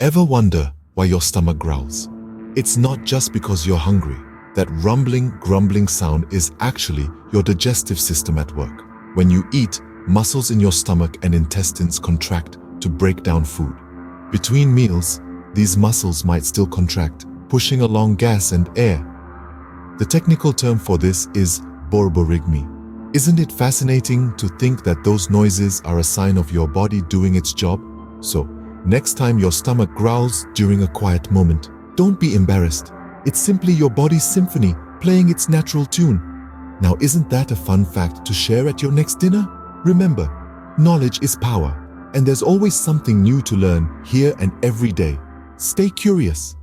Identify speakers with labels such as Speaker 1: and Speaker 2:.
Speaker 1: Ever wonder why your stomach growls? It's not just because you're hungry. That rumbling, grumbling sound is actually your digestive system at work. When you eat, muscles in your stomach and intestines contract to break down food. Between meals, these muscles might still contract, pushing along gas and air. The technical term for this is borborygmi. Isn't it fascinating to think that those noises are a sign of your body doing its job? So, next time your stomach growls during a quiet moment, don't be embarrassed. It's simply your body's symphony playing its natural tune. Now, isn't that a fun fact to share at your next dinner? Remember, knowledge is power, and there's always something new to learn here and every day. Stay curious.